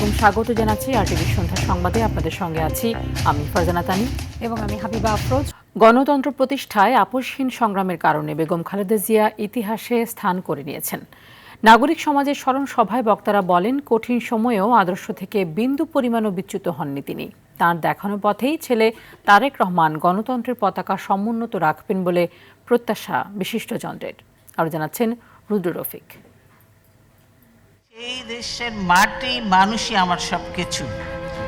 আলাইকুম, স্বাগত জানাচ্ছি আরটিভি সন্ধ্যা সংবাদে। আপনাদের সঙ্গে আছি আমি ফারজানা তানি এবং আমি হাবিবা আফরোজ। গণতন্ত্র প্রতিষ্ঠায় আপোষহীন সংগ্রামের কারণে বেগম খালেদা জিয়া ইতিহাসে স্থান করে নিয়েছেন। নাগরিক সমাজের স্মরণ সভায় বক্তারা বলেন, কঠিন সময়েও আদর্শ থেকে বিন্দু পরিমাণও বিচ্যুত হননি তিনি। তাঁর দেখানো পথেই ছেলে তারেক রহমান গণতন্ত্রের পতাকা সমুন্নত রাখবেন বলে প্রত্যাশা বিশিষ্টজনদের। আরও জানাচ্ছেন রুদ্র রফিক। এই দেশের মাটি মানুষই আমার সবকিছু,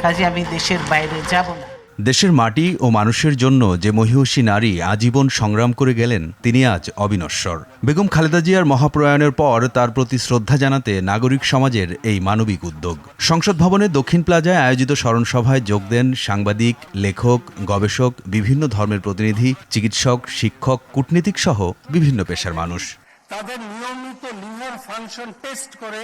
কাজে আমি দেশের বাইরে যাব না। দেশের মাটি ও মানুষের জন্য যে মহিষী নারী আজীবন সংগ্রাম করে গেলেন, তিনি আজ অবিনশ্বর। বেগম খালেদা জিয়ার মহাপ্রয়াণের পর তার প্রতি শ্রদ্ধা জানাতে নাগরিক সমাজের এই মানবিক উদ্যোগ। সংসদ ভবনের দক্ষিণ প্লাজায় আয়োজিত স্মরণ সভায় যোগ দেন সাংবাদিক, লেখক, গবেষক, বিভিন্ন ধর্মের প্রতিনিধি, চিকিৎসক, শিক্ষক, কূটনীতিক সহ বিভিন্ন পেশার মানুষ। তাদের নিয়মিত লিভার ফাংশন টেস্ট করে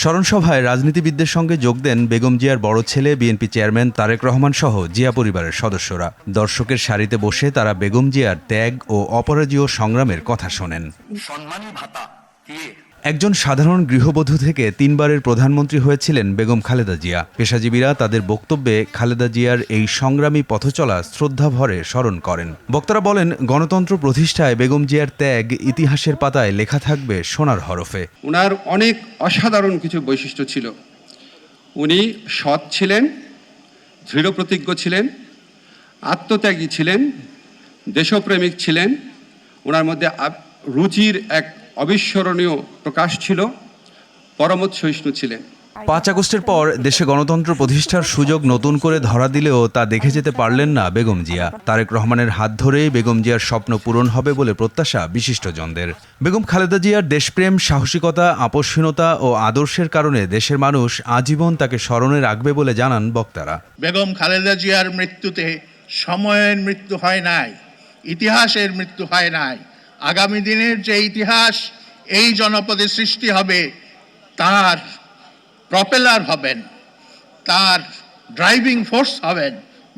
স্মরণ সভায় রাজনীতিবিদদের সঙ্গে যোগ দেন বেগম জিয়ার বড় ছেলে বিএনপি চেয়ারম্যান তারেক রহমান সহ জিয়া পরিবারের সদস্যরা। দর্শকের সারিতে বসে তারা বেগম জিয়ার ত্যাগ ও অপরাজেয় সংগ্রামের কথা শোনেন। সম্মানী ভাতা দিয়ে একজন সাধারণ গৃহবধূ থেকে তিনবারের প্রধানমন্ত্রী হয়েছিলেন বেগম খালেদা জিয়া। পেশাজীবীরা তাদের বক্তব্যে খালেদা জিয়ার এই সংগ্রামী পথচলা শ্রদ্ধাভরে স্মরণ করেন। বক্তারা বলেন, গণতন্ত্র প্রতিষ্ঠায় বেগম জিয়ার ত্যাগ ইতিহাসের পাতায় লেখা থাকবে সোনার হরফে। ওনার অনেক অসাধারণ কিছু বৈশিষ্ট্য ছিল। উনি সৎ ছিলেন, দৃঢ়প্রতিজ্ঞ ছিলেন, আত্মত্যাগী ছিলেন, দেশপ্রেমিক ছিলেন। ওনার মধ্যে রুচির এক অবিস্মরণীয় প্রকাশ ছিল, পরমত সহিষ্ণু ছিলেন। ৫ আগস্টের পর দেশে গণতন্ত্র প্রতিষ্ঠার সুযোগ নতুন করে ধরা দিলেও তা দেখে যেতে পারলেন না বেগম জিয়া। তারেক রহমানের হাত ধরেই বেগম জিয়ার স্বপ্ন পূরণ হবে বলে প্রত্যাশা বিশিষ্টজনদের। বেগম খালেদা জিয়ার দেশপ্রেম, সাহসিকতা, আপোষহীনতা ও আদর্শের কারণে দেশের মানুষ আজীবন তাকে স্মরণে রাখবে বলে জানান বক্তারা। বেগম খালেদা জিয়ার মৃত্যুতে সময়ের মৃত্যু হয় নাই, ইতিহাসের মৃত্যু হয় নাই। আগামী দিনের যে ইতিহাস এই জনপদে সৃষ্টি হবে, তার প্রপেলার হবেন, তার ড্রাইভিং ফোর্স হবেন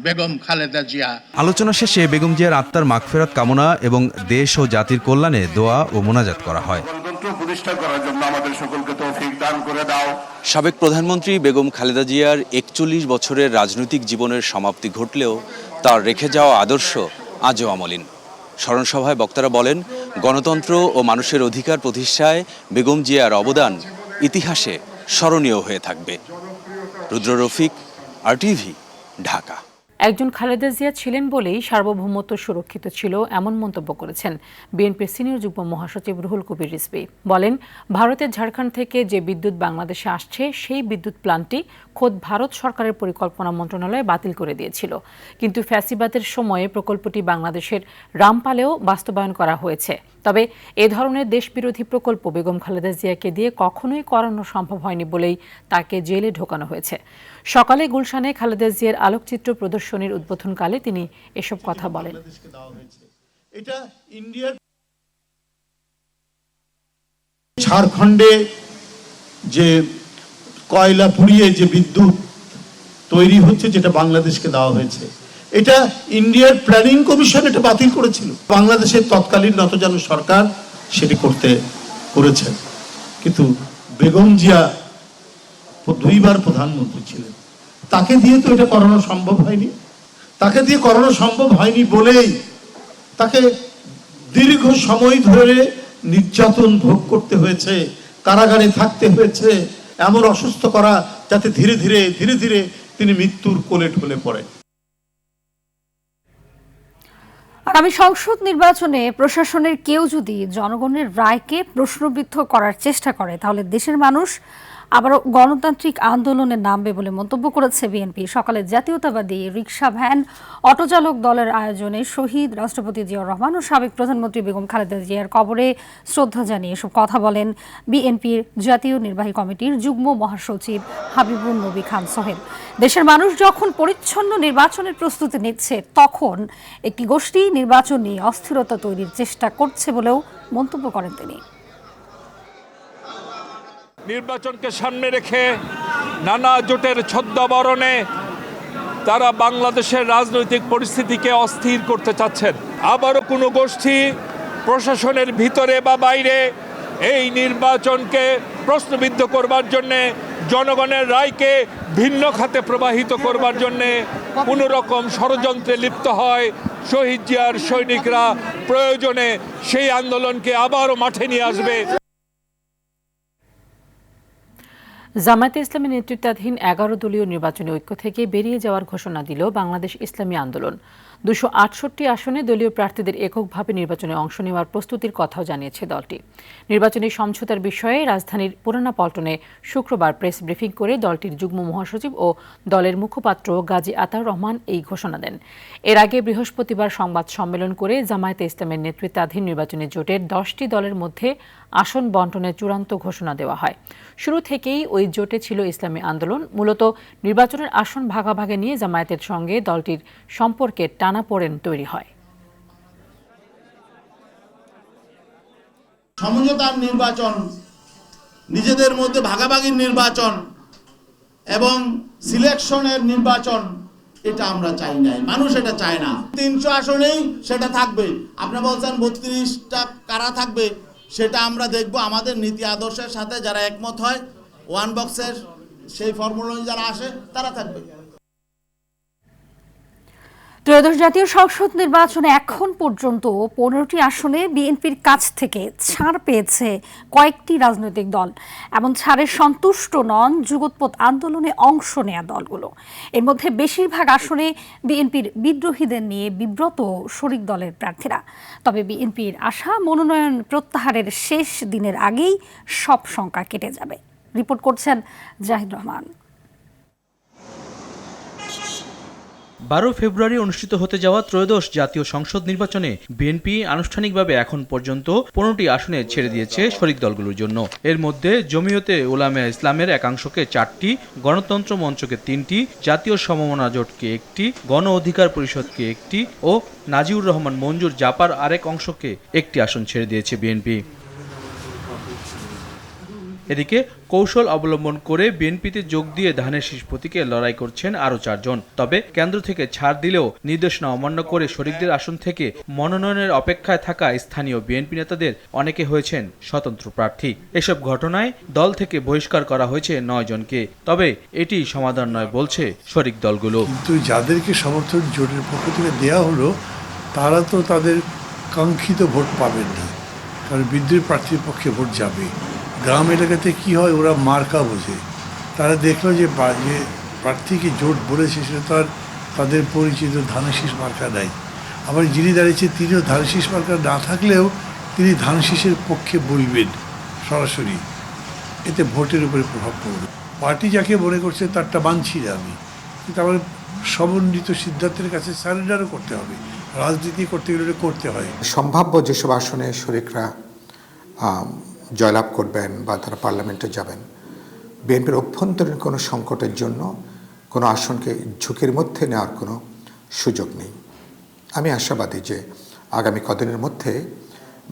বেগম খালেদা জিয়া। আলোচনা শেষে বেগম জিয়ার আত্মার মাগফিরাত কামনা এবং দেশ ও জাতির কল্যাণে দোয়া ও মোনাজাত করা হয়। গণতন্ত্র প্রতিষ্ঠা করার জন্য আমাদের সকলকে তৌফিক দান করে দাও। সাবেক প্রধানমন্ত্রী বেগম খালেদা জিয়ার ৪১ বছরের রাজনৈতিক জীবনের সমাপ্তি ঘটলেও তার রেখে যাওয়া আদর্শ আজও অমলিন। স্মরণ সভায় বক্তারা বলেন, গণতন্ত্র ও মানুষের অধিকার প্রতিষ্ঠায় বেগম জিয়ার অবদান ইতিহাসে স্মরণীয় হয়ে থাকবে। রুদ্র রফিক, আরটিভি, ঢাকা। একজন খালেদা জিয়া ছিলেন বলেই সার্বভৌমত্ব সুরক্ষিত ছিল, এমন মন্তব্য করেছেন বিএনপির সিনিয়র যুগ্ম মহাসচিব রুহুল কবির রিজভী। বলেন, ভারতের ঝাড়খণ্ড থেকে যে বিদ্যুৎ বাংলাদেশে আসছে, সেই বিদ্যুৎ প্ল্যান্টটি খোদ ভারত সরকারের পরিকল্পনা মন্ত্রণালয় বাতিল করে দিয়েছিল। কিন্তু ফ্যাসিবাদের সময়ে প্রকল্পটি বাংলাদেশের রামপালেও বাস্তবায়ন করা হয়েছে। তবে এ ধরনের দেশবিরোধী প্রকল্প বেগম খালেদা জিয়াকে দিয়ে কখনোই করানো সম্ভব হয়নি বলেই তাকে জেলে ঢোকানো হয়েছে। সকালে গুলশানে খালেদা জিয়ার আলোকচিত্র প্রদর্শনীর উদ্বোধনকালে তিনি এসব কথা বলেন। এটা ইন্ডিয়ার ঝাড়খণ্ডে যে কয়লা পুড়িয়ে যে বিদ্যুৎ তৈরি হচ্ছে, যেটা বাংলাদেশকে দেওয়া হয়েছে, এটা ইন্ডিয়ার প্ল্যানিং কমিশন এটা বাতিল করেছিল। বাংলাদেশের তৎকালীন নতজানু সরকার সেটি করেছে। কিন্তু বেগম জিয়া 2বার প্রধানমন্ত্রী ছিলেন, তাকে দিয়ে তো এটা করানো সম্ভব হয়নি। তাকে দিয়ে করানো সম্ভব হয়নি বলেই তাকে দীর্ঘ সময় ধরে নির্যাতন ভোগ করতে হয়েছে, কারাগারে থাকতে হয়েছে, এমন অসুস্থ করা যাতে ধীরে ধীরে তিনি মৃত্যুর কোলে ঢলে পড়েন। আগামী সংসদ নির্বাচনে প্রশাসনের কেউ যদি জনগণের রায়কে প্রশ্নবিদ্ধ করার চেষ্টা করে, তাহলে দেশের মানুষ আবারও গণতান্ত্রিক আন্দোলনে নামবে বলে মন্তব্য করেছে বিএনপি। সকালে জাতীয়তাবাদী রিকশা ভ্যান অটোচালক দলের আয়োজনে শহীদ রাষ্ট্রপতি জিয়াউর রহমান ও সাবেক প্রধানমন্ত্রী বেগম খালেদা জিয়ার কবরে শ্রদ্ধা জানিয়ে এসব কথা বলেন বিএনপির জাতীয় নির্বাহী কমিটির যুগ্ম মহাসচিব হাবিবুন নবী খান সোহেল। দেশের মানুষ যখন পরিচ্ছন্ন নির্বাচনের প্রস্তুতি নিচ্ছে, তখন একটি গোষ্ঠী নির্বাচন নিয়ে অস্থিরতা তৈরির চেষ্টা করছে বলেও মন্তব্য করেন তিনি। নির্বাচনকে সামনে রেখে নানা জোটের ছদ্মবরণে তারা বাংলাদেশের রাজনৈতিক পরিস্থিতিকে অস্থির করতে চাচ্ছেন। আবারও কোনো গোষ্ঠী প্রশাসনের ভিতরে বা বাইরে এই নির্বাচনকে প্রশ্নবিদ্ধ করবার জন্যে জনগণের রায়কে ভিন্ন খাতে প্রবাহিত করবার জন্যে কোনো রকম ষড়যন্ত্রে লিপ্ত হয়, শহীদ জিয়ার সৈনিকরা প্রয়োজনে সেই আন্দোলনকে আবারও মাঠে নিয়ে আসবে। জামায়াতে ইসলামী নেতৃত্বাধীন 11 দলীয় নির্বাচনী ঐক্য থেকে বেরিয়ে যাওয়ার ঘোষণা দিল বাংলাদেশ ইসলামী আন্দোলন। 268 আসনে দলীয় প্রার্থীদের এককভাবে নির্বাচনে অংশ নেওয়ার প্রস্তুতির কথাও জানিয়েছে দলটি। নির্বাচনী সমঝোতার বিষয়ে রাজধানীর পুরানা পল্টনে শুক্রবার প্রেস ব্রিফিং করে দলটির যুগ্ম মহাসচিব ও দলের মুখপাত্র গাজী আতাউর রহমান এই ঘোষণা দেন। এর আগে বৃহস্পতিবার সংবাদ সম্মেলন করে জামায়াতে ইসলামের নেতৃত্বাধীন নির্বাচনী জোটের 10টি দলের মধ্যে আসন বণ্টনের চূড়ান্ত ঘোষণা দেওয়া হয়। শুরু থেকেই ওই জোটে ছিল ইসলামী আন্দোলন। মূলত নির্বাচনের আসন ভাগাভাগি নিয়ে জামায়াতের সঙ্গে দলটির সম্পর্কের টানাপোড়েন তৈরি হয়। সমঝোতার নির্বাচন, নিজেদের মধ্যে ভাগাভাগির নির্বাচন এবং সিলেকশনের নির্বাচন, এটা আমরা চাই না, মানুষ এটা চায় না। 300 আসনেই সেটা থাকবে। আপনারা বলছেন 32টা কারা থাকবে, সেটা আমরা দেখব। আমাদের নীতি আদর্শের সাথে যারা একমত হয়, ওয়ান বক্সের সেই ফর্মুলা যারা আসে তারা থাকবে। ত্রয়োদশ জাতীয় সংসদ নির্বাচনে এখন পর্যন্ত 15টি আসনে বিএনপির কাছ থেকে ছাড় পেয়েছে কয়েকটি রাজনৈতিক দল। এমন ছাড়ে সন্তুষ্ট নন যুগোৎপদ আন্দোলনে অংশ নেয়া দলগুলো। এর মধ্যে বেশিরভাগ আসনে বিএনপির বিদ্রোহীদের নিয়ে বিব্রত শরিক দলের প্রার্থীরা। তবে বিএনপির আশা মনোনয়ন প্রত্যাহারের শেষ দিনের আগেই সব শঙ্কা কেটে যাবে। রিপোর্ট করছেন জাহিদ রহমান। 12 ফেব্রুয়ারি অনুষ্ঠিত হতে যাওয়া ত্রয়োদশ জাতীয় সংসদ নির্বাচনে বিএনপি আনুষ্ঠানিকভাবে এখন পর্যন্ত 15টি আসনে ছেড়ে দিয়েছে শরিক দলগুলোর জন্য। এর মধ্যে জমিয়তে উলামায়ে ইসলামের একাংশকে 4টি, গণতন্ত্র মঞ্চকে 3টি, জাতীয় সমমনা জোটকে 1টি, গণ অধিকার পরিষদকে 1টি ও নাজিউর রহমান মঞ্জুর জাপার আরেক অংশকে 1টি আসন ছেড়ে দিয়েছে বিএনপি। এদিকে কৌশল অবলম্বন করে বিএনপিতে যোগ দিয়ে ধানের শীষ প্রতীকে লড়াই করছেন আরও 4 জন। তবে কেন্দ্র থেকে ছাড় দিলেও নির্দেশনা অমান্য করে শরিকদের আসন থেকে মনোনয়নের অপেক্ষায় থাকা স্থানীয় বিএনপি নেতাদের অনেকে হয়েছেন স্বতন্ত্র প্রার্থী। এসব ঘটনায় দল থেকে বহিষ্কার করা হয়েছে 9 জনকে। তবে এটি সমাধান নয় বলছে শরিক দলগুলো। কিন্তু যাদেরকে সমর্থন জোটের পক্ষ থেকে দেওয়া হলো তারা তো তাদের কাঙ্ক্ষিত ভোট পাবেন না, কারণ বিদ্রোহী প্রার্থীর পক্ষে ভোট যাবে। গ্রাম এলাকাতে কি হয়, ওরা মার্কা বোঝে। তারা দেখলো যে প্রার্থীকে জোট বলেছে সেটা তাদের পরিচিত ধানের শীষ মার্কা নাই। আবার যিনি দাঁড়িয়েছে তিনিও ধানের শীষ মার্কা না থাকলেও তিনি ধানের শীষের পক্ষে বলবেন সরাসরি, এতে ভোটের উপরে প্রভাব পড়বে। পার্টি যাকে মনে করছে তারটা মানছি না আমি, কিন্তু আমার সমন্বিত সিদ্ধান্তের কাছে সারেন্ডারও করতে হবে। রাজনীতি করতে গেলে করতে হয়। সম্ভাব্য যেসব আসনে শরিকরা জয়লাভ করবেন বা তারা পার্লামেন্টে যাবেন, বিএনপির অভ্যন্তরীণ কোনো সংকটের জন্য কোনো আসনকে ঝুঁকির মধ্যে নেওয়ার কোনো সুযোগ নেই। আমি আশাবাদী যে আগামী কদিনের মধ্যে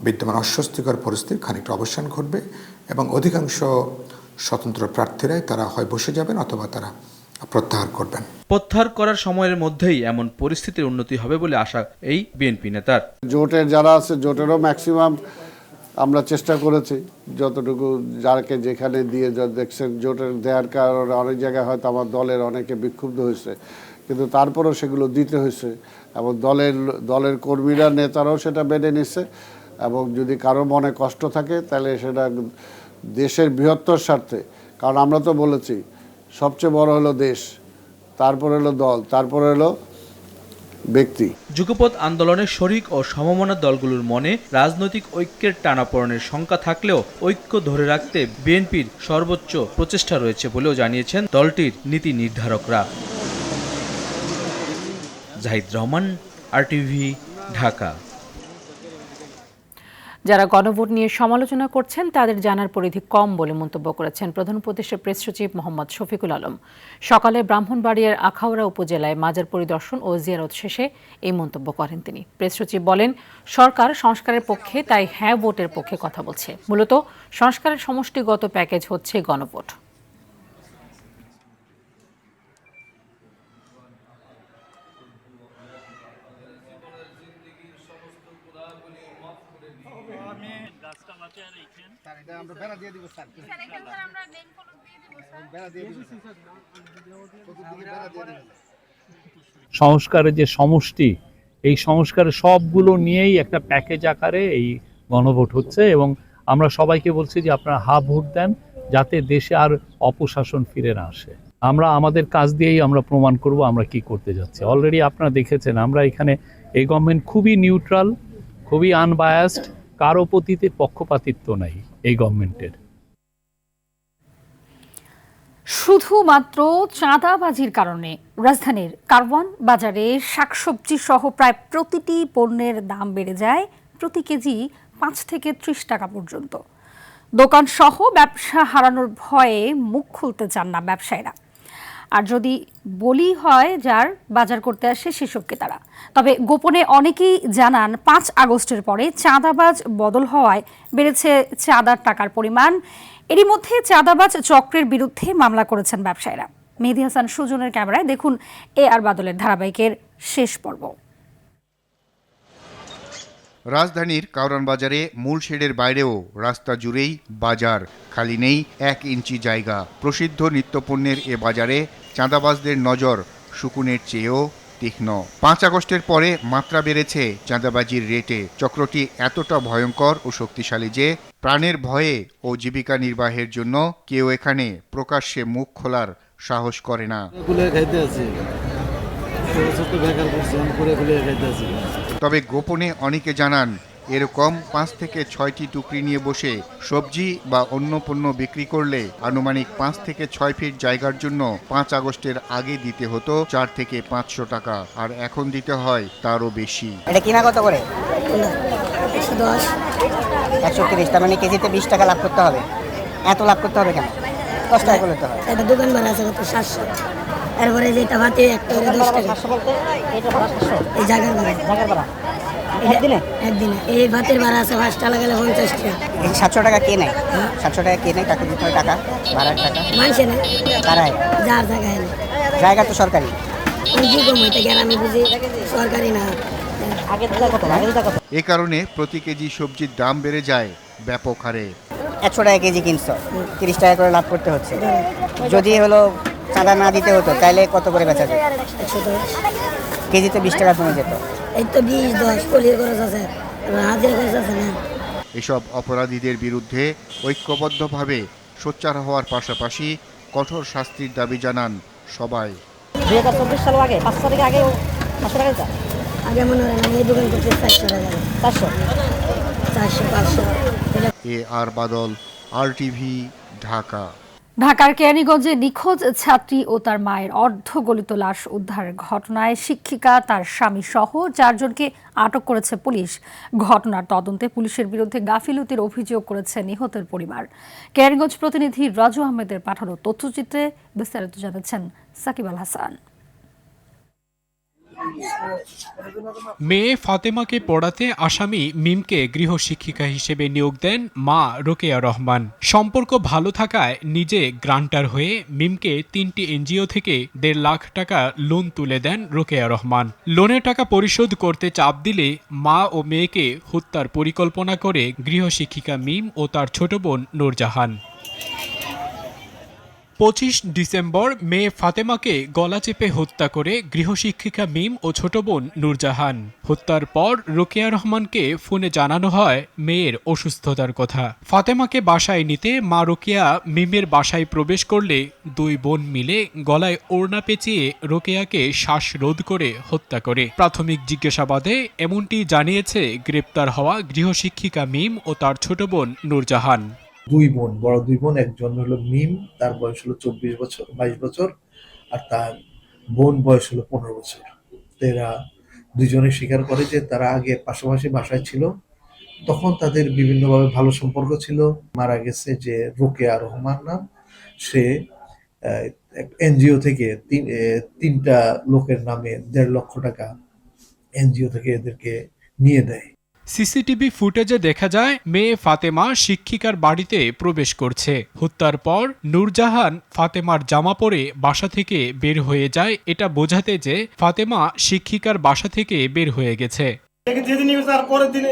বিদ্যমান অস্বস্তিকর পরিস্থিতির খানিকটা অবসান ঘটবে এবং অধিকাংশ স্বতন্ত্র প্রার্থীরাই তারা হয় বসে যাবেন অথবা তারা প্রত্যাহার করবেন। প্রত্যাহার করার সময়ের মধ্যেই এমন পরিস্থিতির উন্নতি হবে বলে আশা এই বিএনপি নেতার। জোটের যারা আছে, জোটেরও ম্যাক্সিমাম আমরা চেষ্টা করেছি যতটুকু, যাকে যেখানে দিয়ে দেখছেন জোটের দেওয়ার কারণে অনেক জায়গায় হয়তো আমার দলের অনেকে বিক্ষুব্ধ হয়েছে, কিন্তু তারপরেও সেগুলো দিতে হয়েছে এবং দলের কর্মীরা নেতারাও সেটা মেনে নিচ্ছে। এবং যদি কারো মনে কষ্ট থাকে তাহলে সেটা দেশের বৃহত্তর স্বার্থে, কারণ আমরা তো বলেছি সবচেয়ে বড় হলো দেশ, তারপর হলো দল, তারপর হলো ব্যক্তি। যুগপৎ আন্দোলনের শরিক ও সমমনা দলগুলোর মনে রাজনৈতিক ঐক্যের টানাপোড়েনের শঙ্কা থাকলেও ঐক্য ধরে রাখতে বিএনপির সর্বোচ্চ প্রচেষ্টা রয়েছে বলেও জানিয়েছেন দলটির নীতি নির্ধারকরা। জাহিদ রহমান, RTV, ঢাকা। যারা গণভোট নিয়ে সমালোচনা করছেন তাদের জানার পরিধি কম বলে মন্তব্য করেছেন প্রধান উপদেষ্টার প্রেস সচিব মোহাম্মদ শফিকুল আলম। সকালে ব্রাহ্মণবাড়িয়ার আখাউড়া উপজেলায় মাজার পরিদর্শন ও জিয়ারত শেষে এই মন্তব্য করেন তিনি। প্রেস সচিব বলেন, সরকার সংস্কারের পক্ষে, তাই হ্যাঁ ভোটের পক্ষে কথা বলছে। মূলত সংস্কারের সমষ্টিগত প্যাকেজ হচ্ছে গণভোট। আমরা বেড়া দিয়ে দিব স্যার। সংস্কারের যে সমষ্টি, এই সংস্কারের সবগুলো নিয়েই একটা প্যাকেজ আকারে এই গণভোট হচ্ছে এবং আমরা সবাইকে বলছি যে আপনারা ভোট দেন যাতে দেশে আর অপশাসন ফিরে না আসে। আমরা আমাদের কাজ দিয়েই আমরা প্রমাণ করব আমরা কি করতে যাচ্ছি। অলরেডি আপনারা দেখেছেন আমরা এখানে এই গভর্নমেন্ট খুবই নিউট্রাল, খুবই আনবায়াসড, কারো প্রতিতে পক্ষপাতিত্ব নাই এই গভর্নমেন্টের। শুধুমাত্র চাঁদাবাজির কারণে রাজধানীর কারওয়ান বাজারে শাকসবজি সহ প্রায় প্রতিটি পণ্যের দাম বেড়ে যায় প্রতি কেজি 5 থেকে 30 টাকা পর্যন্ত। দোকান সহ ব্যবসা হারানোর ভয়ে মুখ খুলতে চান না ব্যবসায়ীরা। আর যদি বলি হয় যার বাজার করতে আসে সেসব ক্রেতারা। তবে গোপনে অনেকেই জানান 5 আগস্টের পরে চাঁদাবাজ বদল হওয়ায় বেড়েছে চাঁদার টাকার পরিমাণ। এরই মধ্যে চাঁদাবাজ চক্রের বিরুদ্ধে মামলা করেছেন ব্যবসায়ীরা। মেহেদী হাসান সুজনের ক্যামেরায় দেখুন আর বাদলের ধারাবাহিকের শেষ পর্ব। রাজধানীর কারওয়ান বাজারে মূল শেডের বাইরেও রাস্তা জুড়েই বাজার, খালি নেই 1 ইঞ্চি জায়গা। প্রসিদ্ধ নিত্যপণ্যের এ বাজারে চাঁদাবাজদের নজর শকুনের চেয়েও তীক্ষ্ণ। 5 আগস্টের পরে মাত্রা বেড়েছে চাঁদাবাজির রেটে। চক্রটি এতটা ভয়ঙ্কর ও শক্তিশালী যে প্রাণের ভয়ে ও জীবিকা নির্বাহের জন্য কেউ এখানে প্রকাশ্যে মুখ খোলার সাহস করে না। তবে গোপনে অনেকে জানান এরকম 5 থেকে 6টি টুকরি নিয়ে বসে সবজি বা অন্য পণ্য বিক্রি করলে আনুমানিক 5 থেকে 6 ফিট জায়গার জন্য 5 আগস্টের আগে দিতে হতো 4 থেকে 500 টাকা, আর এখন দিতে হয় তারও বেশি। এটা কিনা কত করে? 110, 130, তার মানে কেজিতে 20 টাকা লাভ করতে হবে। এত লাভ করতে হবে কেন? 10 টাকা করতে হবে। এটা দোকান ভাড়া আছে কত? 700। এরপরে যেটা ভাতে একটা 10 টাকা। 700 বলতে এটা ভাড়া 700। এই জায়গার ভাড়া। একদিনে এই ভাতের ভাড়া আছে 5 টাকা গেলে 50 টাকা। এই 700 টাকা কে নেয়? 700 টাকা কে নেয়? টাকা দিতে হয়, টাকা ভাড়ার টাকা মানুষে নেয়। কারাই? যার জায়গায় নেয়। জায়গা তো সরকারি। কি কম হইতে গেলে আমি বুঝি সরকারি না। আগে দিতে কত? এ কারণে প্রতি কেজি সবজির দাম বেড়ে যায় ব্যাপক হারে। 100 টাকা কেজি কিনছো, 30 টাকা করে লাভ করতে হচ্ছে। যদি হলো চাঁদা না দিতে হতো তাহলে কত করে বেচা যেত? 110 কেজিতে 20 টাকা কমে যেত। এই তো 20, 10 পলির খরচ আছে, হাজিরা খরচ আছে না। এসব অপরাধীদের বিরুদ্ধে ঐক্যবদ্ধভাবে সোচ্চার হওয়ার পাশাপাশি কঠোর শাস্তির দাবি জানান সবাই। 2024 সাল আগে 500 টাকা আগে 500 টাকা আগে মনে হয় এই দোকান করতে 400 টাকা 400 আর বাদল, RTV, ঢাকা। ঢাকার কেরানীগঞ্জে নিখোঁজ ছাত্রী ও তার মায়ের অর্ধগলিত লাশ উদ্ধারের ঘটনায় শিক্ষিকা, তার স্বামী সহ 4 জনকে আটক করেছে পুলিশ। ঘটনার তদন্তে পুলিশের বিরুদ্ধে গাফিলতির অভিযোগ করেছে নিহতের পরিবার। কেরানীগঞ্জ প্রতিনিধি রাজু আহমেদের পাঠানো তথ্যচিত্রে বিস্তারিত জানাচ্ছেন সাকিব আল হাসান। মেয়ে ফাতেমাকে পড়াতে আসামি মিমকে গৃহশিক্ষিকা হিসেবে নিয়োগ দেন মা রোকেয়া রহমান। সম্পর্ক ভালো থাকায় নিজে গ্রান্টার হয়ে মিমকে 3টি এনজিও থেকে 1.5 লাখ টাকা লোন তুলে দেন রোকেয়া রহমান। লোনের টাকা পরিশোধ করতে চাপ দিলে মা ও মেয়েকে হত্যার পরিকল্পনা করে গৃহশিক্ষিকা মিম ও তার ছোট বোন নূরজাহান। 25 ডিসেম্বর মেয়ে ফাতেমাকে গলা চেপে হত্যা করে গৃহশিক্ষিকা মিম ও ছোট বোন নূরজাহান। হত্যার পর রোকেয়া রহমানকে ফোনে জানানো হয় মেয়ের অসুস্থতার কথা। ফাতেমাকে বাসায় নিতে মা রোকেয়া মিমের বাসায় প্রবেশ করলে 2 বোন মিলে গলায় ওড়না পেঁচিয়ে রোকেয়াকে শ্বাসরোধ করে হত্যা করে। প্রাথমিক জিজ্ঞাসাবাদে এমনটি জানিয়েছে গ্রেপ্তার হওয়া গৃহশিক্ষিকা মিম ও তার ছোট বোন নূরজাহান। 2 বোন, বড় 2 বোন, একজন হলো মিম, তার বয়স হলো 22 বছর, আর তার বোন বয়স হলো 15 বছর। এরা দুজনে স্বীকার করে যে তারা আগে পাশাপাশি বাসায় ছিল, তখন তাদের বিভিন্নভাবে ভালো সম্পর্ক ছিল। মারা গেছে যে রোকেয়া রহমান নাম, সে এনজিও থেকে 3টা লোকের নামে 1.5 লক্ষ টাকা এনজিও থেকে এদেরকে নিয়ে দেয়। সিসিটিভি ফুটেজে দেখা যায় মেয়ে ফাতেমা শিক্ষিকার বাড়িতে প্রবেশ করছে। হত্যার পর নূরজাহান ফাতেমার জামা পরে বাসা থেকে বের হয়ে যায়, এটা বোঝাতে যে ফাতেমা শিক্ষিকার বাসা থেকে বের হয়ে গেছে। যেদিন তার পরের দিন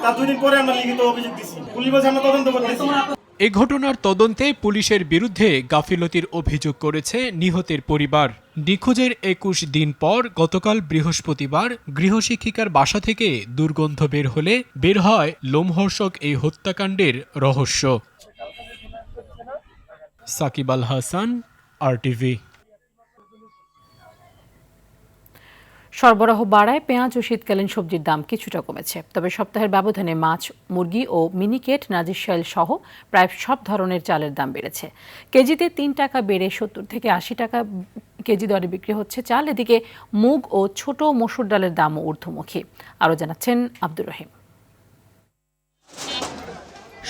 তার 2 দিন পরে আমরা লিখিত অভিযোগ দিছি, পুলিশ বলছে আমরা তদন্ত করতেছি। এ ঘটনার তদন্তে পুলিশের বিরুদ্ধে গাফিলতির অভিযোগ করেছে নিহতের পরিবার। নিখোঁজের ২১ দিন পর গতকাল বৃহস্পতিবার গৃহশিক্ষিকার বাসা থেকে দুর্গন্ধ বের হয় লোমহর্ষক এই হত্যাকাণ্ডের রহস্য। সাকিব আল হাসান, RTV। সরবরাহ বাড়ায় পেঁয়াজ ও শীতকালীন সবজির দাম কিছুটা কমেছে, তবে সপ্তাহের ব্যবধানে মাছ, মুরগি ও মিনিকেট, নাজিরশাইল সহ প্রায় সব ধরনের চালের দাম বেড়েছে। কেজিতে ৩ টাকা বেড়ে ৭০ থেকে ৮০ টাকা কেজি দরে বিক্রি হচ্ছে চাল। এদিকে মুগ ও ছোট মসুর ডালের দামও ঊর্ধ্বমুখী। আরও জানাচ্ছেন আব্দুর রহিম।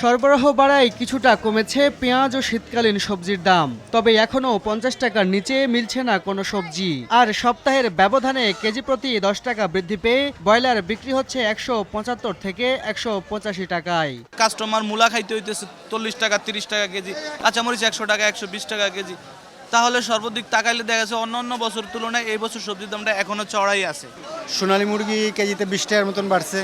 সরবরাহ বাড়ায় কিছুটা কমেছে পেঁয়াজ ও শীতকালীন সবজির দাম, তবে এখনও ৫০ টাকার নিচে মিলছে না কোনো সবজি। আর সপ্তাহের ব্যবধানে কেজি প্রতি ১০ টাকা বৃদ্ধি পেয়ে ব্রয়লার বিক্রি হচ্ছে ১৭৫ থেকে ১৮৫ টাকায়। কাস্টমার মূলা খাইতে হইতেছে ৪০ টাকা ৩০ টাকা কেজি, কাঁচামরিচ ১০০ টাকা ১২০ টাকা কেজি। তাহলে সর্বাধিক তাকাইলে দেখা গেছে অন্য বছর তুলনায় এই বছর সবজির দামটা এখনো চড়াই আছে। সোনালী মুরগি কেজিতে ২০ টাকার মতন বাড়ছে,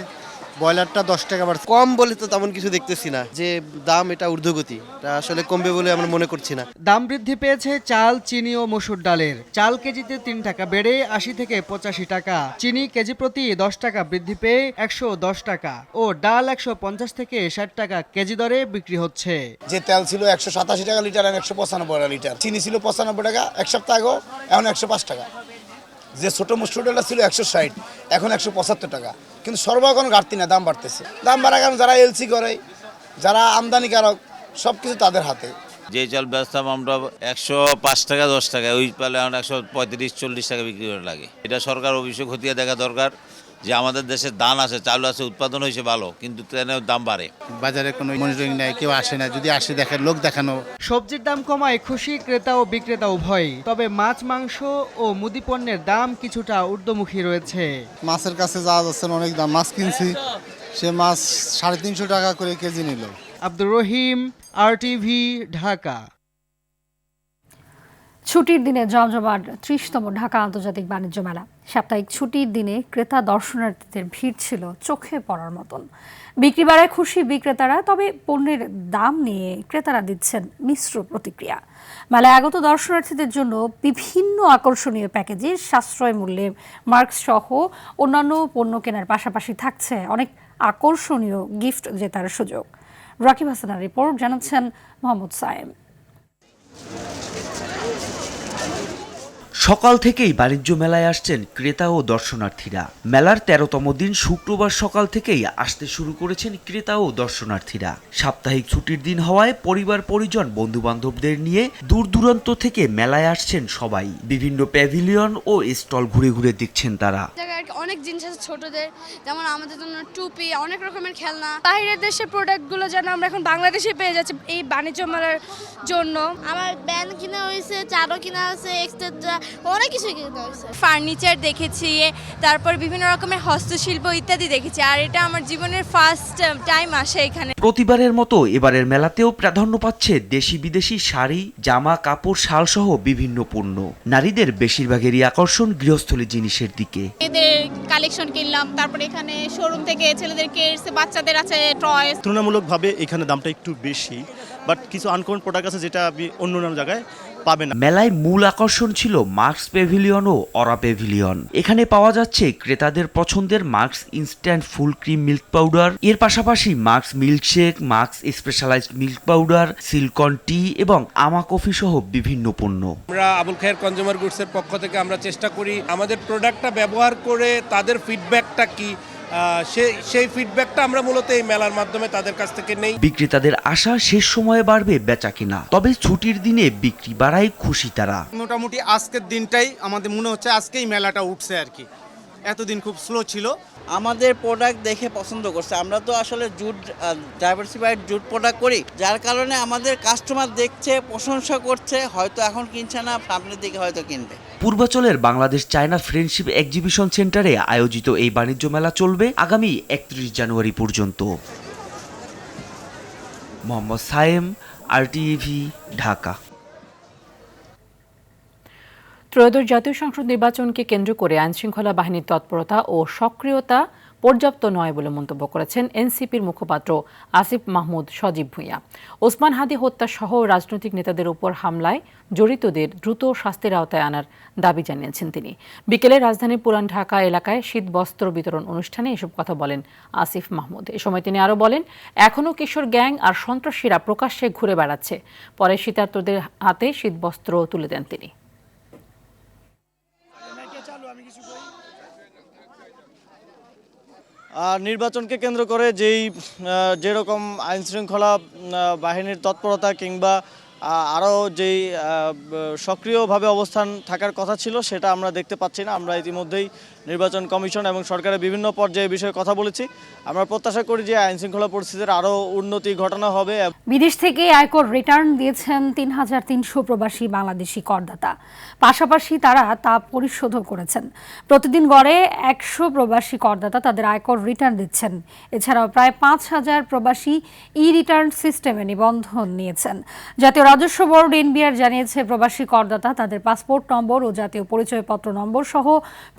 ব্রয়লারটা 10 টাকা বাড়ছে। কম বলে তো তেমন কিছু দেখতেছি না, যে দাম এটা ঊর্ধ্বগতি, এটা আসলে কমবে বলে আমরা মনে করছি না। দাম বৃদ্ধি পেয়েছে চাল, চিনি ও মসুর ডালের। চাল কেজিতে ৩ টাকা বেড়ে ৮০ থেকে ৮৫ টাকা, চিনি কেজি প্রতি ১০ টাকা বৃদ্ধি পেয়ে ১১০ টাকা ও ডাল ১৫০ থেকে ৬০ টাকা কেজি দরে বিক্রি হচ্ছে। যে তেল ছিল ১৮৭ টাকা লিটার, ১৯৫ টাকা লিটার, চিনি ছিল ৯৫ টাকা এক সপ্তাহ আগেও, এখন ১০৫ টাকা। যে ছোট মসুর ডালটা ছিল ১৬০, এখন ১৭৫ টাকা। কিন্তু সরবরাহ কোনো ঘাটতি না, দাম বাড়তেছে। দাম বাড়ার কারণ যারা এলসি করে, যারা আমদানিকারক, সব কিছু তাদের হাতে। যে চাল বেচতাম আমরা ১০৫ টাকা ১০ টাকা, ওই পালে এখন ১৩৫-৪০ টাকা বিক্রি করে লাগে। এটা সরকার অভিযোগ খতিয়ে দেখা দরকার যে আমাদের দেশে ধান আছে, চাল আছে, উৎপাদন হয়েছে ভালো, কিন্তু ট্রেনের দাম বাড়ে। বাজারে কোনো মনিটরিং নাই, কেউ আসে না, যদি আসে দেখে লোক দেখানো। সবজির দাম কমায় খুশি ক্রেতা ও বিক্রেতা উভয়ই, তবে মাছ, মাংস ও মুদি পণ্যের দাম কিছুটা ঊর্ধ্বমুখী রয়েছে। মাছের কাছে যাওয়া যাচ্ছে না, অনেক দাম। মাছ কিনছি, সে মাছ ৩৫০ টাকা করে কেজি নিল। আব্দুর রহিম, RTV, ঢাকা। ছুটির দিনে জমজমাট ৩০তম ঢাকা আন্তর্জাতিক বাণিজ্য মেলা। সাপ্তাহিক ছুটির দিনে ক্রেতা দর্শনার্থীদের ভিড় ছিল চোখে পড়ার মতন। বিক্রি বাড়ায় খুশি বিক্রেতারা, তবে পণ্যের দাম নিয়ে ক্রেতারা দিচ্ছেন মিশ্র প্রতিক্রিয়া। মেলায় আগত দর্শনার্থীদের জন্য বিভিন্ন আকর্ষণীয় প্যাকেজে সাশ্রয় মূল্যে মার্কস সহ অন্যান্য পণ্য কেনার পাশাপাশি থাকছে অনেক আকর্ষণীয় গিফট জেতার সুযোগ। রাকিব হাসানের রিপোর্ট, জানাচ্ছেন মোহাম্মদ সায়েম। সকাল থেকেই বাণিজ্য মেলায় আসছেন ক্রেতা ও দর্শনার্থীরা। মেলার ১৩তম দিন শুক্রবার সকাল থেকেই আসতে শুরু করেছেন ক্রেতা ও দর্শনার্থীরা। সাপ্তাহিক ছুটির দিন হওয়ায় পরিবার পরিজন বন্ধু বান্ধবদের নিয়ে দূর দূরান্ত থেকে মেলায় আসছেন সবাই। বিভিন্ন প্যাভিলিয়ন ও স্টল ঘুরে ঘুরে দেখছেন তারা। অনেক জিনিস আছে ছোটদের, যেমন আমাদের জন্য টুপি, অনেক রকমের খেলনা। বাইরের দেশের প্রোডাক্টগুলো যেন আমরা এখন বাংলাদেশে পেয়ে যাচ্ছি এই বাণিজ্য মেলার জন্য। আমার ব্যান কিনা হয়েছে, চারও কিনা হয়েছে, এক্সট্রা অনেক কিছু কিনা হয়েছে। ফার্নিচার দেখেছি, তারপর বিভিন্ন রকমের হস্তশিল্প ইত্যাদি দেখেছি। আর এটা আমার জীবনের ফার্স্ট টাইম আসে এখানে। প্রতিবারের মতো এবারের মেলাতেও প্রাধান্য পাচ্ছে দেশি বিদেশি শাড়ি, জামা কাপড়, শাল সহ বিভিন্ন পণ্য। নারীদের বেশিরভাগেরই আকর্ষণ গৃহস্থলী জিনিসের দিকে। কালেকশন কিনলাম, তারপরে এখানে শোরুম থেকে ছেলেদের কিডস, বাচ্চাদের আছে টয়স। তুলনামূলকভাবে এখানে দামটা একটু বেশি, বাট কিছু আনকমন প্রোডাক্ট আছে যেটা আপনি অন্য জায়গায় পাবেন না। মেলায় মূল আকর্ষণ ছিল মার্কস প্যাভিলিয়ন ও অরা প্যাভিলিয়ন। এখানে পাওয়া যাচ্ছে ক্রেতাদের পছন্দের Marks instant full cream milk powder, এর পাশাপাশি Marks milkshake, Marks specialised milk powder, সিল্কন টি এবং আমা কফি সহ বিভিন্ন পণ্য। আমরা আবুল খায়ের কনজিউমার গুডসের পক্ষ থেকে আমরা চেষ্টা করি আমাদের প্রোডাক্টটা ব্যবহার করে তাদের ফিডব্যাকটা কি, সেই ফিডব্যাকটা আমরা মূলত এই মেলার মাধ্যমে তাদের কাছ থেকে নেই। বিক্রেতাদের আশা শেষ সময়ে বাড়বে বেচাকেনা, তবে ছুটির দিনে বিক্রি বাড়ায় খুশি তারা। মোটামুটি আজকের দিনটাই আমাদের মনে হচ্ছে আজকেই মেলাটা উঠছে আর কি, এতদিন খুব স্লো ছিল। আমাদের প্রোডাক্ট দেখে পছন্দ করছে। আমরা তো আসলে জুট ডাইভার্সিফাইড জুট প্রোডাক্ট করি, যার কারণে আমাদের কাস্টমার দেখছে, প্রশংসা করছে, হয়তো এখন কিনছে না, সামনের দিকে হয়তো কিনবে। পূর্বাচলের বাংলাদেশ চায়না ফ্রেন্ডশিপ এক্সিবিশন সেন্টারে আয়োজিত এই বাণিজ্য মেলা চলবে আগামী ৩১ জানুয়ারি পর্যন্ত। মোহাম্মদ সায়েম, RTV, ঢাকা। ত্রয়োদশ জাতীয় সংসদ নির্বাচনকে কেন্দ্র করে আইনশৃঙ্খলা বাহিনীর তৎপরতা ও সক্রিয়তা পর্যাপ্ত নয় বলে মন্তব্য করেছেন এনসিপির মুখপাত্র আসিফ মাহমুদ সজীব ভুঁইয়া। ওসমান হাদি হত্যা সহ রাজনৈতিক নেতাদের উপর হামলায় জড়িতদের দ্রুত শাস্তির আওতায় আনার দাবি জানিয়েছেন তিনি। বিকেলে রাজধানীর পুরান ঢাকা এলাকায় শীত বস্ত্র বিতরণ অনুষ্ঠানে এসব কথা বলেন আসিফ মাহমুদ। এ সময় তিনি আরও বলেন, এখনও কিশোর গ্যাং আর সন্ত্রাসীরা প্রকাশ্যে ঘুরে বেড়াচ্ছে। পরে শীতার্তদের হাতে শীতবস্ত্র তুলে দেন তিনি। নির্বাচনকে কেন্দ্র করে যেরকম আইনশৃঙ্খলা বাহিনীর তৎপরতা কিংবা আরও যেই সক্রিয়ভাবে অবস্থান থাকার কথা ছিল সেটা আমরা দেখতে পাচ্ছি না। আমরা ইতিমধ্যেই নির্বাচন কমিশন এবং সরকারের বিভিন্ন পর্যায়ে বিষয়ে কথা বলেছি। আমরা প্রত্যাশা করি যে আইনশৃঙ্খলা পরিস্থিতির আরও উন্নতি ঘটানো হবে। বিদেশ থেকে আয়কর রিটার্ন দিয়েছেন ৩৩০০ প্রবাসী বাংলাদেশি করদাতা। পাশাপাশি তারা তা পরিশোধও করেছেন। প্রতিদিন গড়ে ১০০ প্রবাসী করদাতা তাদের আয়কর রিটার্ন দিচ্ছেন। এছাড়াও প্রায় ৫,০০০ প্রবাসী ই রিটার্ন সিস্টেমে নিবন্ধন নিয়েছেন। জাতীয় রাজস্ব বোর্ড এনবিআর জানিয়েছে, প্রবাসী করদাতা তাদের পাসপোর্ট নম্বর ও জাতীয় পরিচয়পত্র নম্বর সহ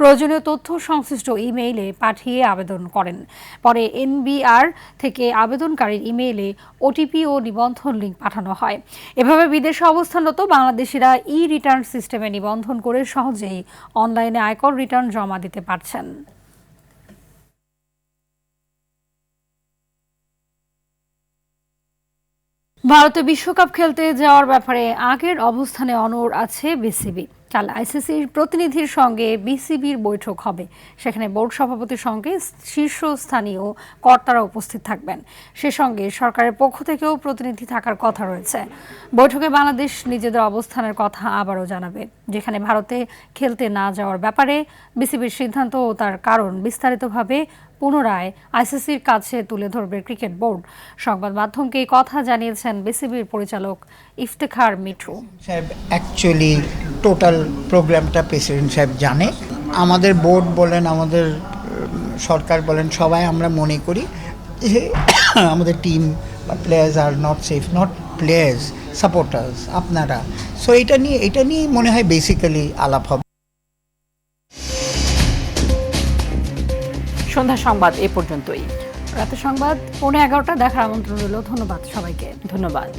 প্রয়োজনীয় তথ্য সংশ্লিষ্ট ইমেইলে পাঠিয়ে আবেদন করেন। পরে এনবিআর থেকে আবেদনকারীর ইমেইলে ওটিপি ও নিবন্ধন লিঙ্ক পাঠানো হয়। এভাবে বিদেশে অবস্থানরত বাংলাদেশিরা ই রিটার্ন সিস্টেমে নিবন্ধন করে সহজেই অনলাইনে আয়কর রিটার্ন জমা দিতে পারছেন। ভারতে বিশ্বকাপ খেলতে যাওয়ার ব্যাপারে আগের অবস্থানে অনড় আছে বিসিবি। কাল আইসিসির প্রতিনিধির সঙ্গে বিসিবির বৈঠক হবে। সেখানে বোর্ড সভাপতির সঙ্গে শীর্ষস্থানীয় কর্তারা উপস্থিত থাকবেন। সে সঙ্গে সরকারের পক্ষ থেকেও প্রতিনিধি থাকার কথা রয়েছে। বৈঠকে বাংলাদেশ নিজেদের অবস্থানের কথা আবারও জানাবে। যেখানে ভারতে খেলতে না যাওয়ার ব্যাপারে বিসিবির সিদ্ধান্ত ও তার কারণ বিস্তারিতভাবে পুনরায় আইসিসির কাছে তুলে ধরবে ক্রিকেট বোর্ড। সংবাদ মাধ্যমকে এই কথা জানিয়েছেন বিসিবির পরিচালক ইফতেখার মিঠু। সাহেব অ্যাকচুয়ালি টোটাল প্রোগ্রামটা প্রেসিডেন্ট সাহেব জানে। আমাদের বোর্ড বলেন, আমাদের সরকার বলেন, সবাই আমরা মনে করি যে আমাদের টিম বা players are not safe, not players, supporters, আপনারা। সো এটা নিয়ে মনে হয় বেসিক্যালি আলাপ হবে। সন্ধ্যা সংবাদ এ পর্যন্তই। রাতের সংবাদ 11:15 দেখার আমন্ত্রণ রইল। ধন্যবাদ সবাইকে। ধন্যবাদ।